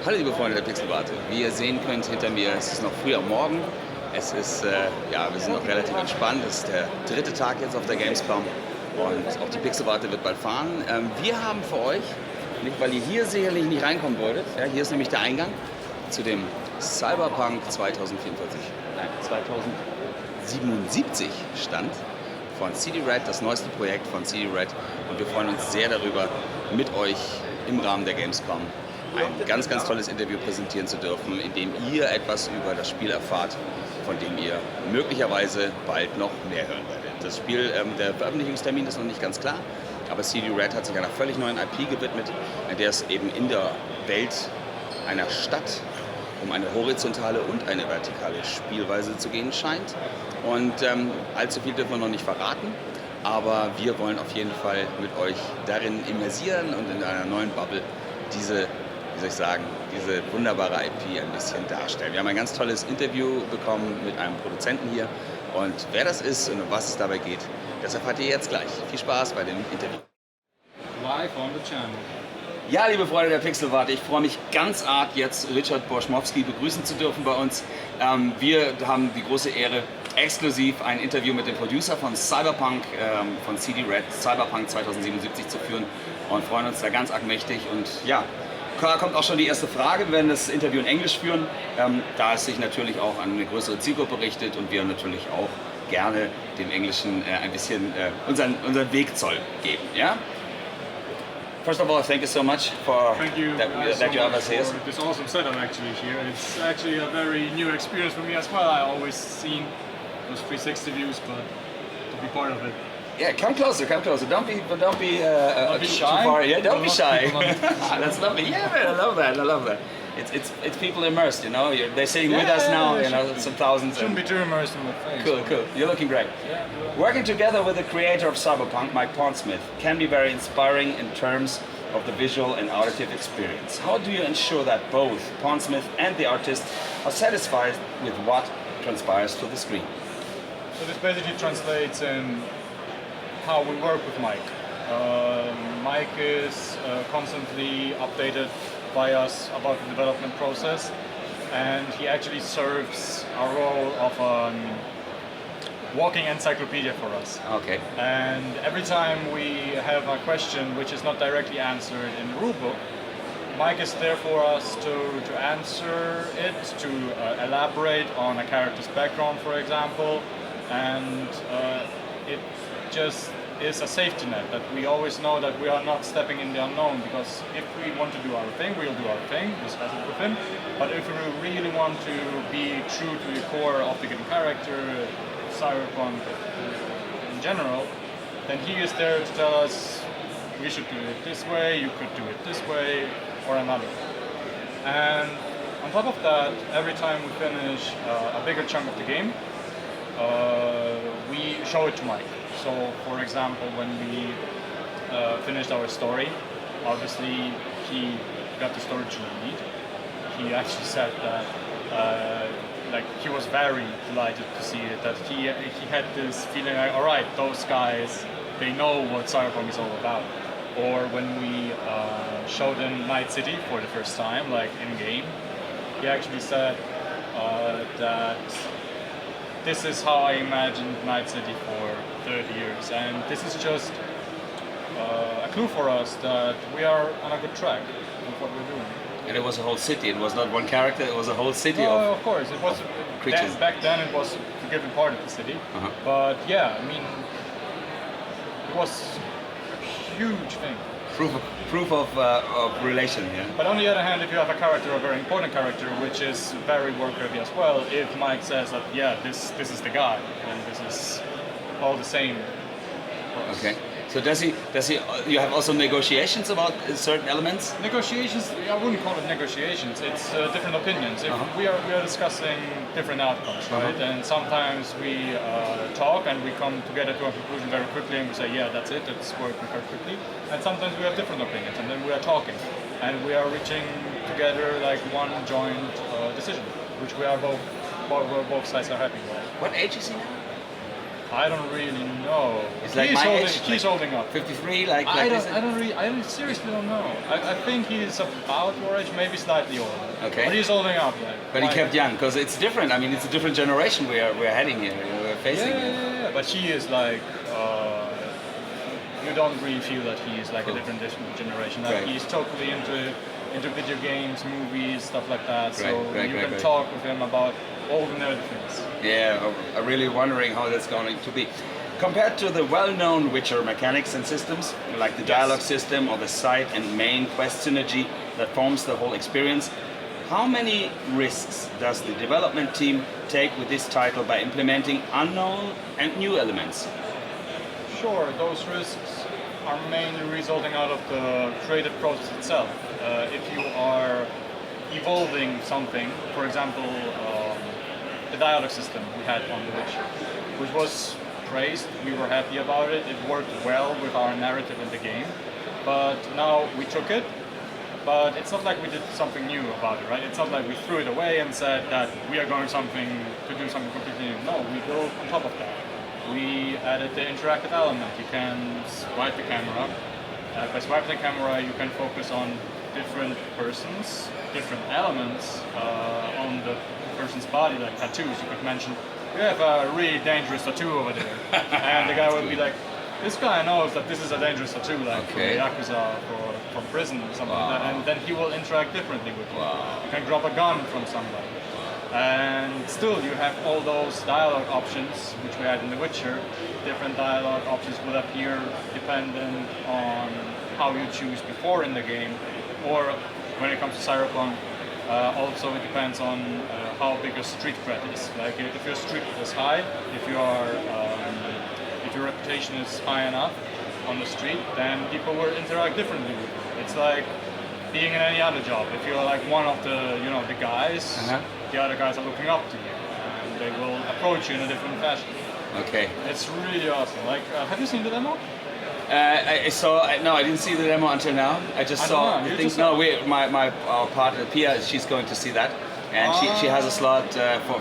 Hallo liebe Freunde der Pixelwarte. Wie ihr sehen könnt hinter mir, es ist noch früh am Morgen. Es ist, wir sind noch relativ entspannt. Es ist der dritte Tag jetzt auf der Gamescom und auch die Pixelwarte wird bald fahren. Wir haben für euch, nicht weil ihr hier sicherlich nicht reinkommen wolltet, ja, hier ist nämlich der Eingang zu dem Cyberpunk 2044, nein, 2077 Stand von CD Red, das neueste Projekt von CD Red, und wir freuen uns sehr darüber, mit euch im Rahmen der Gamescom ein ganz, ganz tolles Interview präsentieren zu dürfen, in dem ihr etwas über das Spiel erfahrt, von dem ihr möglicherweise bald noch mehr hören werdet. Das Spiel, der Veröffentlichungstermin ist noch nicht ganz klar, aber CD Red hat sich einer völlig neuen IP gewidmet, in der es eben in der Welt einer Stadt um eine horizontale und eine vertikale Spielweise zu gehen scheint. Und allzu viel dürfen wir noch nicht verraten, aber wir wollen auf jeden Fall mit euch darin immersieren und in einer neuen Bubble diese wunderbare IP ein bisschen darstellen. Wir haben ein ganz tolles Interview bekommen mit einem Produzenten hier, und wer das ist und um was es dabei geht, das erfahrt ihr jetzt gleich. Viel Spaß bei dem Interview. Live on the channel. Ja, liebe Freunde der Pixelwarte, ich freue mich ganz arg, jetzt Richard Borzymowski begrüßen zu dürfen bei uns. Wir haben die große Ehre, exklusiv ein Interview mit dem Producer von Cyberpunk, von CD Red, Cyberpunk 2077 zu führen, und freuen uns da ganz arg mächtig. Und ja, da kommt auch schon die erste Frage. Wir werden das Interview in Englisch führen, da es sich natürlich auch an eine größere Zielgruppe richtet und wir natürlich auch gerne dem Englischen ein bisschen unseren Wegzoll geben. Ja? First of all, thank you so much for Thank you that you have us here. for this awesome setup actually here. It's actually a very new experience for me as well. I always seen those 360 views, but to be part of it. Yeah, come closer, come closer. Don't be be too shy. far. Yeah, don't be shy. That's lovely. Yeah, man, I love that. I love that. It's people immersed, you know. They're sitting with us now, you know, some thousands. Shouldn't be too immersed in the face. Cool, cool. You're looking great. Yeah. Working together with the creator of Cyberpunk, Mike Pondsmith, can be very inspiring in terms of the visual and auditive experience. How do you ensure that both Pondsmith and the artist are satisfied with what transpires to the screen? So this basically translates in how we work with Mike. Mike is constantly updated by us about the development process, and he actually serves a role of a walking encyclopedia for us. Okay. And every time we have a question which is not directly answered in the rulebook, Mike is there for us to answer it, to elaborate on a character's background, for example, and it just is a safety net that we always know that we are not stepping in the unknown, because if we want to do our thing, we'll do our thing, discuss it with him. But if we really want to be true to the core of the given character, Cyberpunk in general, then he is there to tell us we should do it this way, you could do it this way, or another. And on top of that, every time we finish a bigger chunk of the game, we show it to Mike. So, for example, when we finished our story, obviously he got the storage we need. He actually said that like he was very delighted to see it, that he had this feeling like, all right, those guys, they know what Cyberpunk is all about. Or when we showed him Night City for the first time, like in-game, he actually said that this is how I imagined Night City for 30 years, and this is just a clue for us that we are on a good track with what we're doing. And it was a whole city. It was not one character. It was a whole city of course. It was creatures. Back then it was a given part of the city. Uh-huh. But yeah, I mean, it was a huge thing. Proof of relation, yeah. But on the other hand, if you have a character, a very important character, which is very work heavy as well, if Mike says that, yeah, this is the guy, then this is all the same for us. Okay. So does he? You have also negotiations about certain elements? Negotiations? I wouldn't call it negotiations. It's different opinions. If we are discussing different outcomes, right? And sometimes we talk and we come together to a conclusion very quickly, and we say, yeah, that's it. It's working perfectly. And sometimes we have different opinions, and then we are talking, and we are reaching together like one joint decision, which we are both sides are happy with. What age is he now? I don't really know. It's like my age, He's holding up. 53, like I this? seriously don't know. I think he's about your age, maybe slightly older. Okay. But he's holding up. Like, But he kept young, because it's different. I mean, it's a different generation we're heading here, we're facing. Yeah. But he is like, you don't really feel that he is like a different generation. Like, he's totally into video games, movies, stuff like that. So you can talk with him about all the nerdy things. Yeah, I'm really wondering how that's going to be. Compared to the well-known Witcher mechanics and systems, like the dialogue system or the side and main quest synergy that forms the whole experience, how many risks does the development team take with this title by implementing unknown and new elements? Sure, those risks are mainly resulting out of the creative process itself. If you are evolving something, for example, the dialogue system we had on The Witcher, which was praised, we were happy about it, it worked well with our narrative in the game, but now we took it, but it's not like we did something new about it, right? It's not like we threw it away and said that we are going to do something completely new. No, we built on top of that. We added the interactive element. You can swipe the camera. By swiping the camera, you can focus on different persons, different elements on the person's body, like tattoos. You could mention, we have a really dangerous tattoo over there. And the guy would be like, this guy knows that this is a dangerous tattoo, like from the Yakuza from prison or something like that. And then he will interact differently with you. You can drop a gun from somebody. And still you have all those dialogue options, which we had in The Witcher. Different dialogue options will appear dependent on how you choose before in the game, or when it comes to Cyberpunk, also it depends on how big your street cred is. Like if your street cred is high, if your reputation is high enough on the street, then people will interact differently with you. It's like being in any other job. If you're like one of the the guys, the other guys are looking up to you, and they will approach you in a different fashion. Okay. It's really awesome. Like, have you seen the demo? I saw. No, I didn't see the demo until now. I just saw. Our partner Pia, she's going to see that, and she has a slot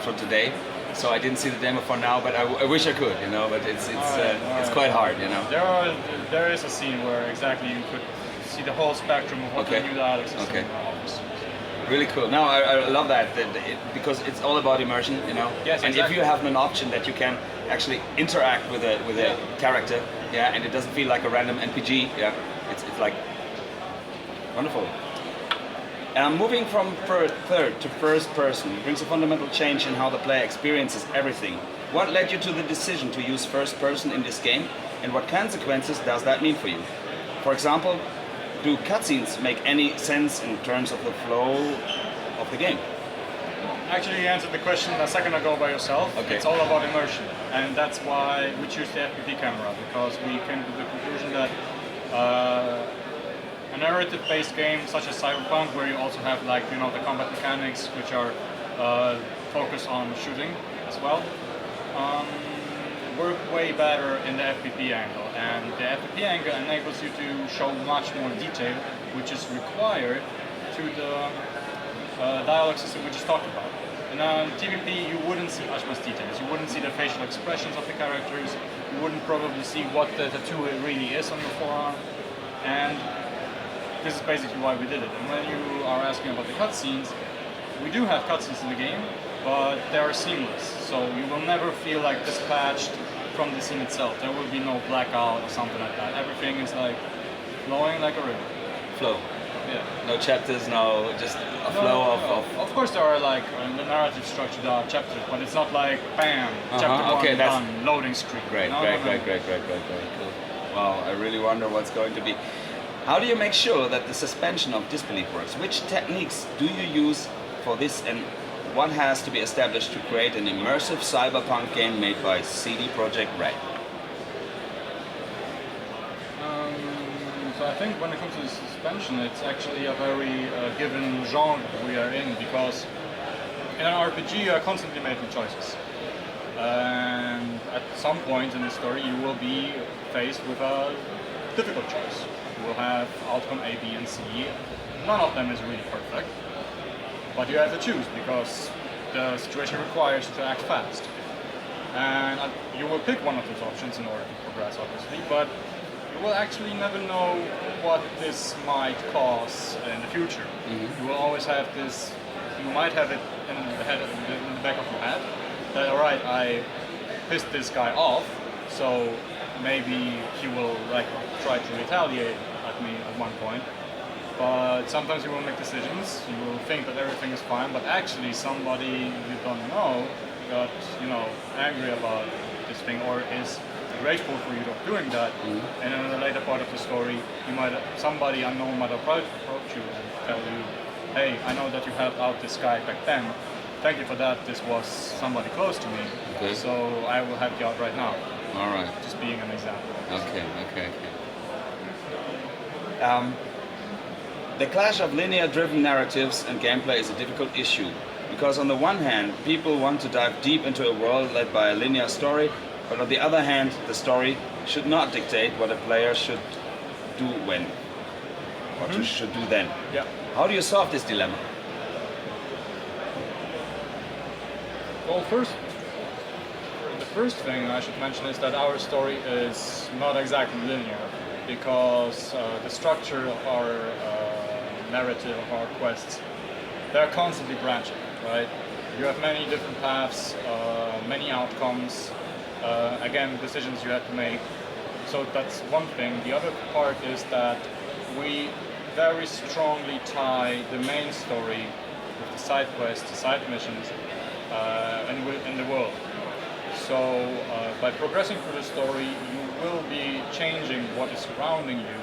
for today. So I didn't see the demo for now, but I wish I could, But it's quite hard, There is a scene where exactly you could see the whole spectrum of what the new dialogue system offers. Really cool. No, I love that, because it's all about immersion, Yes, and if you have an option that you can actually interact with a character, and it doesn't feel like a random NPG, it's like wonderful. Moving from third to first person brings a fundamental change in how the player experiences everything. What led you to the decision to use first person in this game, and what consequences does that mean for you? For example, do cutscenes make any sense in terms of the flow of the game? Actually, you answered the question a second ago by yourself. Okay. It's all about immersion, and that's why we choose the FPV camera, because we came to the conclusion that a narrative-based game such as Cyberpunk, where you also have the combat mechanics, which are focused on shooting as well, work way better in the FPV angle, and the FPV angle enables you to show much more detail, which is required to the dialogue system we just talked about. In a TVP, you wouldn't see as much details. You wouldn't see the facial expressions of the characters. You wouldn't probably see what the tattoo really is on your forearm, and this is basically why we did it. And when you are asking about the cutscenes, we do have cutscenes in the game, but they are seamless. So you will never feel like dispatched from the scene itself. There will be no blackout or something like that. Everything is like flowing like a river. Flow. Yeah. No chapters, no, just a flow of... Of course there are in the narrative structure there are chapters, but it's not like bam, chapter one done, loading screen. Great. Cool. Wow, I really wonder what's going to be. How do you make sure that the suspension of disbelief works? Which techniques do you use for this, and what has to be established to create an immersive cyberpunk game made by CD Projekt Red? So I think when it comes to suspension, it's actually a very given genre we are in, because in an RPG you are constantly making choices. And at some point in the story you will be faced with a difficult choice. You will have outcome A, B, and C. None of them is really perfect, but you have to choose because the situation requires you to act fast. and you will pick one of those options in order to progress, obviously, but you will actually never know what this might cause in the future. You will always have this, you might have it in the back of your head, that alright, I pissed this guy off, so maybe he will like try to retaliate at me at one point. But sometimes you will make decisions, you will think that everything is fine, but actually somebody you don't know got, angry about this thing or is grateful for you doing that. And in the later part of the story, somebody unknown might approach you and tell you, hey, I know that you helped out this guy back then. Thank you for that. This was somebody close to me, so I will help you out right now. All right. Just being an example. Okay. The clash of linear-driven narratives and gameplay is a difficult issue, because on the one hand, people want to dive deep into a world led by a linear story, but on the other hand, the story should not dictate what a player should do when, what you should do then. Yeah. How do you solve this dilemma? Well, the first thing I should mention is that our story is not exactly linear, because the structure of our narrative, of our quests, they're constantly branching, right? You have many different paths, many outcomes, again, decisions you have to make. So that's one thing. The other part is that we very strongly tie the main story with the side quests, the side missions, in the world. So by progressing through the story, you will be changing what is surrounding you,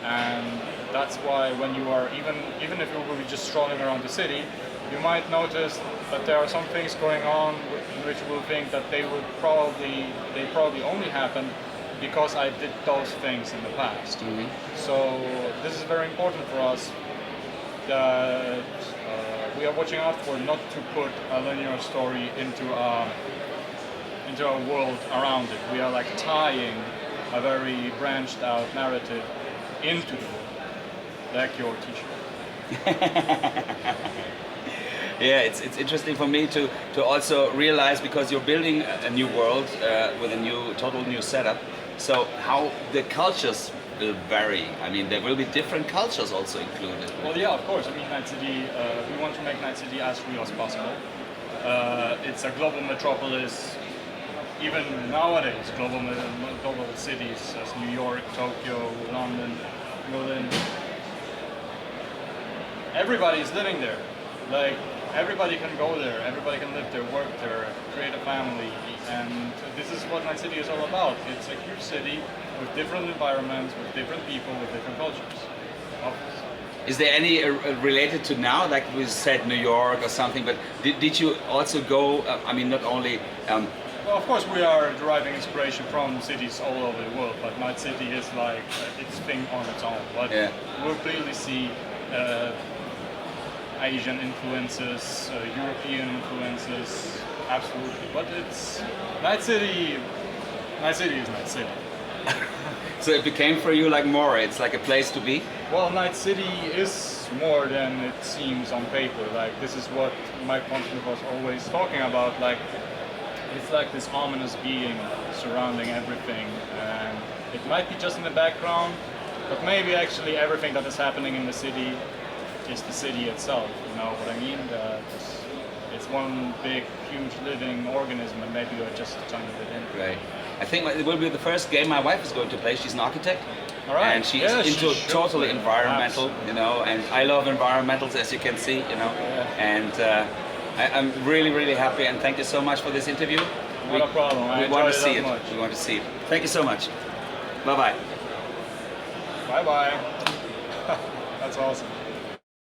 and that's why when you are, even if you will be just strolling around the city, you might notice that there are some things going on in which you will think that they probably only happened because I did those things in the past. So this is very important for us that we are watching out for not to put a linear story into a world around it. We are like tying a very branched out narrative into the world, like your t-shirt. Yeah, it's interesting for me to also realize, because you're building a new world with a total new setup. So how the cultures will vary. I mean, there will be different cultures also included. Well, yeah, of course. I mean, Night City. We want to make Night City as real as possible. It's a global metropolis. Even nowadays, global cities as New York, Tokyo, London, Berlin. Everybody is living there. Like, everybody can go there, everybody can live there, work there, create a family, and this is what Night City is all about. It's a huge city with different environments, with different people, with different cultures. Obviously. Is there any related to now, like we said New York or something, but did you also go, I mean, not only... Well, of course we are deriving inspiration from cities all over the world, but Night City is like its thing on its own. But we'll clearly see Asian influences, European influences, absolutely. But it's Night City is Night City. So it became for you like more, it's like a place to be? Well, Night City is more than it seems on paper. Like, this is what Mike Ponson was always talking about. Like, it's like this ominous being surrounding everything, and it might be just in the background, but maybe actually everything that is happening in the city is the city itself. You know what I mean? It's one big, huge living organism, and maybe you're just a tiny bit in. Right. I think it will be the first game my wife is going to play. She's an architect. All right. And she's into totally environmental, Absolutely. And I love environmentals, as you can see, and I'm really, really happy, and thank you so much for this interview. Not a problem. We want to see it. We want to see it. Thank you so much. Bye-bye. Bye-bye. That's awesome.